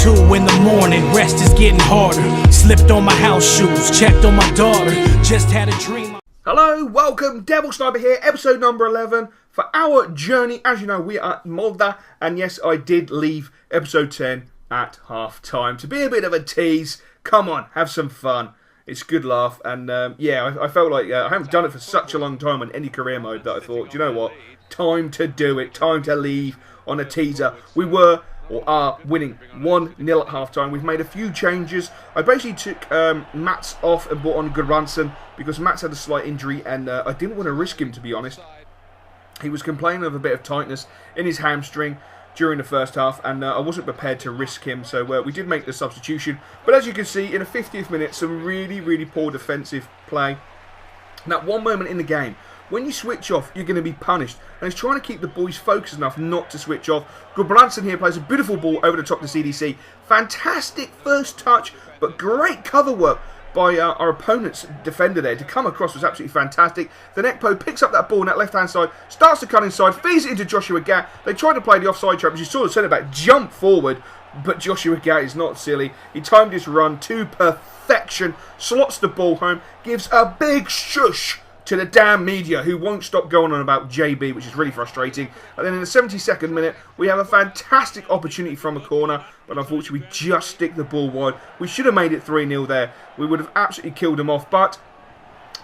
2 in the morning, rest is getting harder. Slipped on my house shoes, checked on my daughter. Just had a dream. Hello, welcome, Devil Sniper here, episode number 11 for our journey. As you know, we are at Malta, and yes, I did leave episode 10 at half time to be a bit of a tease. Come on, have some fun. It's a good laugh, and yeah, I felt like I haven't done it for such a long time on any career mode that I thought, do you know what? Time to do it, time to leave on a teaser. We were, or are, winning 1-0 at half-time. We've made a few changes. I basically took Mats off and brought on Goodranson because Mats had a slight injury, and I didn't want to risk him, to be honest. He was complaining of a bit of tightness in his hamstring during the first half, and I wasn't prepared to risk him, so we did make the substitution. But as you can see, in the 50th minute, some really poor defensive play. And at one moment in the game, when you switch off, you're going to be punished. And he's trying to keep the boys focused enough not to switch off. Goodranson here plays a beautiful ball over the top of the CDC. Fantastic first touch, but great cover work by our opponent's defender there. To come across was absolutely fantastic. The Nekpo picks up that ball on that left-hand side, starts to cut inside, feeds it into Joshua Gatt. They tried to play the offside trap, but you saw the centre-back jump forward, but Joshua Gatt is not silly. He timed his run to perfection, slots the ball home, gives a big shush to the damn media who won't stop going on about JB, which is really frustrating. And then in the 72nd minute, we have a fantastic opportunity from a corner, but unfortunately we just stick the ball wide. We should have made it 3-0 there. We would have absolutely killed them off, but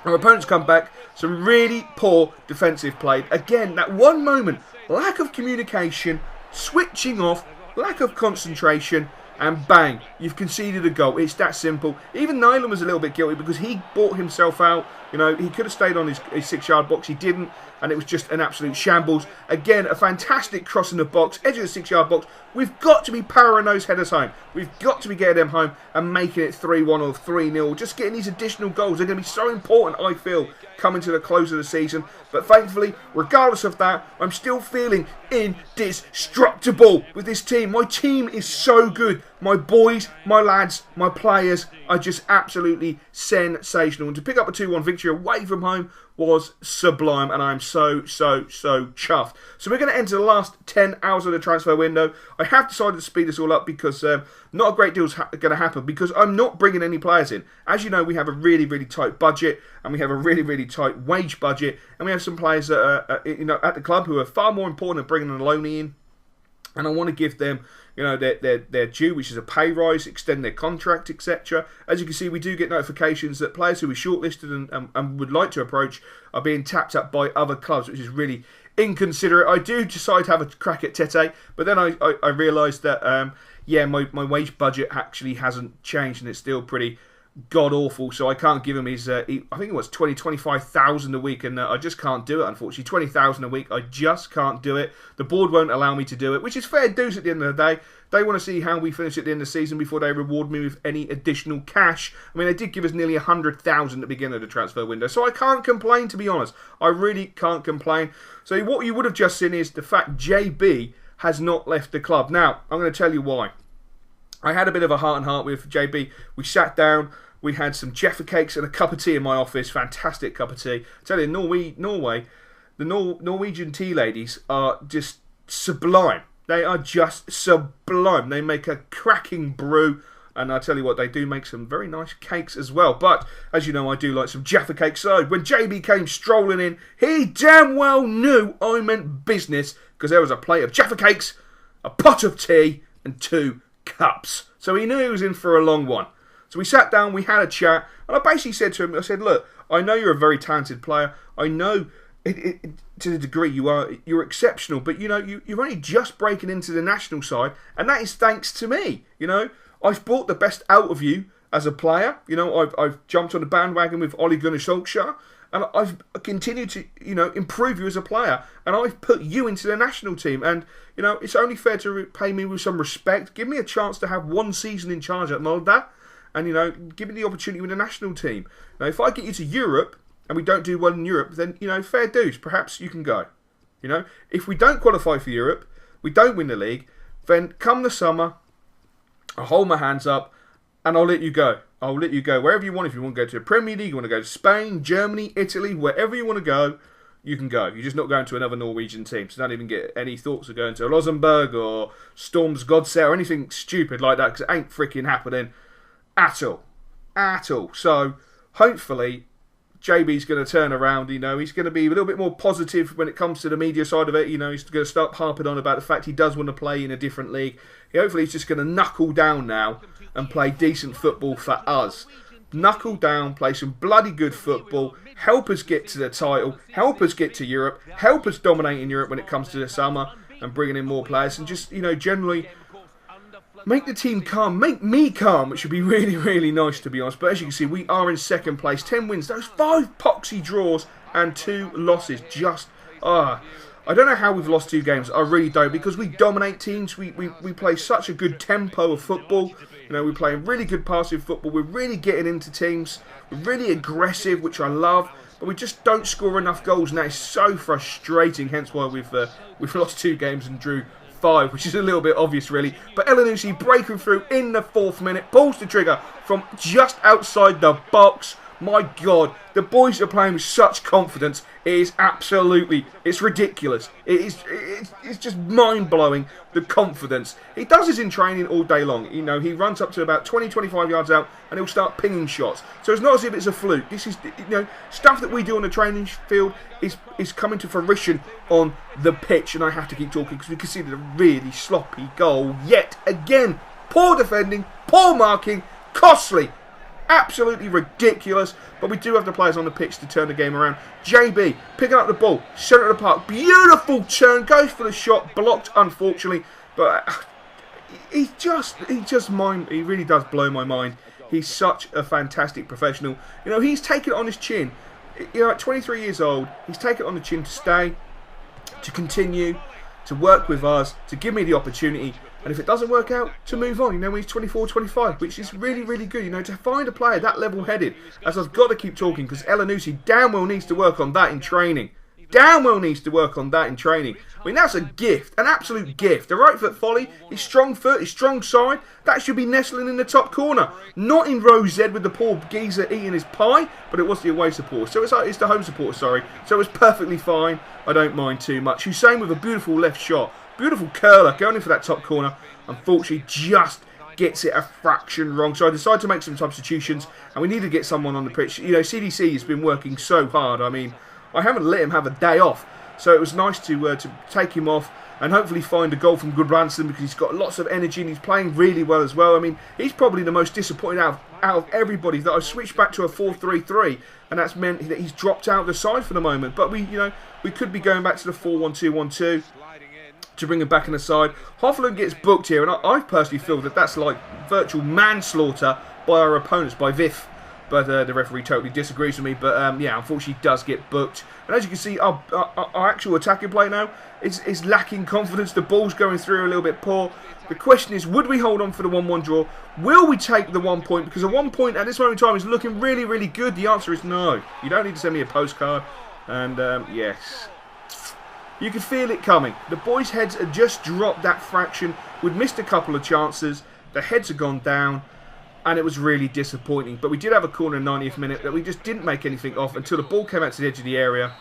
our opponents come back. Some really poor defensive play. Again, that one moment, lack of communication, switching off, lack of concentration, and bang, you've conceded a goal. It's that simple. Even Nyland was a little bit guilty because he bought himself out. You know, he could have stayed on his 6-yard box. He didn't, and it was just an absolute shambles. Again, a fantastic cross in the box, edge of the 6-yard box. We've got to be powering those headers home. We've got to be getting them home and making it 3-1 or 3-0. Just getting these additional goals. They're going to be so important, I feel, coming to the close of the season. But thankfully, regardless of that, I'm still feeling indestructible with this team. My team is so good. My boys, my lads, my players are just absolutely sensational. And to pick up a 2-1 victory away from home was sublime, and I'm so chuffed. So we're going to enter the last 10 hours of the transfer window. I have decided to speed this all up because not a great deal is going to happen because I'm not bringing any players in. As you know, we have a really tight budget, and we have a really tight wage budget, and we have some players that are at the club who are far more important than bringing an loanee in. And I want to give them, their due, which is a pay rise, extend their contract, etc. As you can see, we do get notifications that players who we shortlisted and would like to approach are being tapped up by other clubs, which is really inconsiderate. I do decide to have a crack at Tete, but then I realised that, my wage budget actually hasn't changed, and it's still pretty god awful, so I can't give him his I think it was 25,000 a week, and I just can't do it, unfortunately. 20,000 a week, I just can't do it. The board won't allow me to do it, which is fair dues at the end of the day. They want to see how we finish at the end of the season before they reward me with any additional cash. I mean, they did give us nearly 100,000 at the beginning of the transfer window, so I can't complain, to be honest. I really can't complain. So what you would have just seen is the fact JB has not left the club. Now, I'm going to tell you why. I had a bit of a heart-and-heart with JB. We sat down. We had some Jaffa cakes and a cup of tea in my office. Fantastic cup of tea. I tell you, Norway, the Norwegian tea ladies are just sublime. They are just sublime. They make a cracking brew. And I tell you what, they do make some very nice cakes as well. But, as you know, I do like some Jaffa cakes. So, when JB came strolling in, he damn well knew I meant business. Because there was a plate of Jaffa cakes, a pot of tea, and 2 cups. So he knew he was in for a long one. So we sat down, we had a chat, and I basically said to him, I said, look, I know you're a very talented player. I know to the degree you're exceptional, but you're only just breaking into the national side, and that is thanks to me. I've brought the best out of you as a player. I've jumped on the bandwagon with Ole Gunnar Solskjaer, and I've continued to improve you as a player, and I've put you into the national team, and it's only fair to pay me with some respect. Give me a chance to have one season in charge at Molde. And, give me the opportunity with the national team. Now, if I get you to Europe, and we don't do well in Europe, then, fair dues. Perhaps you can go. If we don't qualify for Europe, we don't win the league, then come the summer, I'll hold my hands up, and I'll let you go. I'll let you go wherever you want. If you want to go to the Premier League, you want to go to Spain, Germany, Italy, wherever you want to go, you can go. You're just not going to another Norwegian team. So don't even get any thoughts of going to Rosenborg or Storms Godset or anything stupid like that, because it ain't freaking happening at all. At all. So hopefully JB's going to turn around. He's going to be a little bit more positive when it comes to the media side of it. He's going to start harping on about the fact he does want to play in a different league. Hopefully he's just going to knuckle down now and play decent football for us. Knuckle down, play some bloody good football, help us get to the title, help us get to Europe, help us dominate in Europe when it comes to the summer and bringing in more players, and just, generally make the team calm, make me calm, which would be really, really nice, to be honest. But as you can see, we are in second place, 10 wins, those 5 poxy draws and 2 losses. I don't know how we've lost 2 games, I really don't, because we dominate teams, we play such a good tempo of football. We're playing really good passive football. We're really getting into teams. We're really aggressive, which I love. But we just don't score enough goals, and that is so frustrating. Hence why we've lost 2 games and drew 5, which is a little bit obvious, really. But Annunaki breaking through in the 4th minute, pulls the trigger from just outside the box. My God, the boys are playing with such confidence. It is it's ridiculous. It's just mind-blowing, the confidence. He does this in training all day long. He runs up to about 20-25 yards out and he'll start pinging shots. So it's not as if it's a fluke. This is, stuff that we do on the training field is coming to fruition on the pitch. And I have to keep talking because we conceded a really sloppy goal yet again. Poor defending, poor marking, costly. Absolutely ridiculous, but we do have the players on the pitch to turn the game around. JB picking up the ball, centre of the park, beautiful turn, goes for the shot, blocked unfortunately, but he really does blow my mind. He's such a fantastic professional. He's taken it on his chin. At 23 years old, he's taken it on the chin to stay, to continue, to work with us, to give me the opportunity. And if it doesn't work out, to move on, when he's 24, 25, which is really, really good, to find a player that level-headed, as I've got to keep talking, because Annunaki damn well needs to work on that in training. I mean, that's a gift, an absolute gift. A right foot volley, his strong foot, his strong side, that should be nestling in the top corner. Not in row Z with the poor geezer eating his pie, but it was the away support. So it's the home support, sorry. So it was perfectly fine. I don't mind too much. Hussein with a beautiful left shot. Beautiful curler, going in for that top corner. Unfortunately, just gets it a fraction wrong. So I decided to make some substitutions, and we need to get someone on the pitch. CDC has been working so hard. I mean, I haven't let him have a day off. So it was nice to take him off and hopefully find a goal from Gudbranson, because he's got lots of energy and he's playing really well as well. I mean, he's probably the most disappointed out of everybody that I switched back to a 4-3-3, and that's meant that he's dropped out of the side for the moment. But we could be going back to the 4-1-2-1-2. To bring him back in the side. Hoffland gets booked here, and I personally feel that that's like virtual manslaughter by our opponents, by Vif. But the referee totally disagrees with me. But yeah, unfortunately, he does get booked. And as you can see, our actual attacking play now is lacking confidence. The ball's going through a little bit poor. The question is, would we hold on for the 1-1 draw? Will we take the 1 point? Because a 1 point at this moment in time is looking really, really good. The answer is no. You don't need to send me a postcard. And yes. You could feel it coming. The boys' heads had just dropped that fraction. We'd missed a couple of chances. The heads had gone down. And it was really disappointing. But we did have a corner in the 90th minute that we just didn't make anything off until the ball came out to the edge of the area.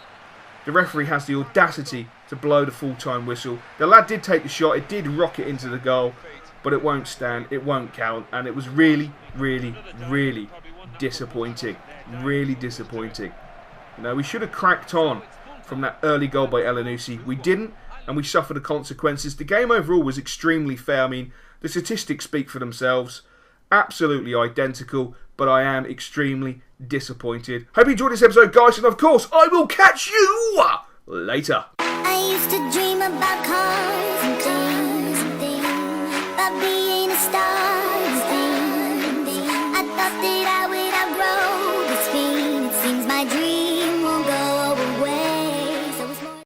The referee has the audacity to blow the full-time whistle. The lad did take the shot. It did rocket into the goal. But it won't stand. It won't count. And it was really, really, really disappointing. Really disappointing. We should have cracked on from that early goal by Annunaki. We didn't, and we suffered the consequences. The game overall was extremely fair. I mean, the statistics speak for themselves. Absolutely identical, but I am extremely disappointed. Hope you enjoyed this episode, guys, and of course, I will catch you later. I used to dream about cars and things, about being a star.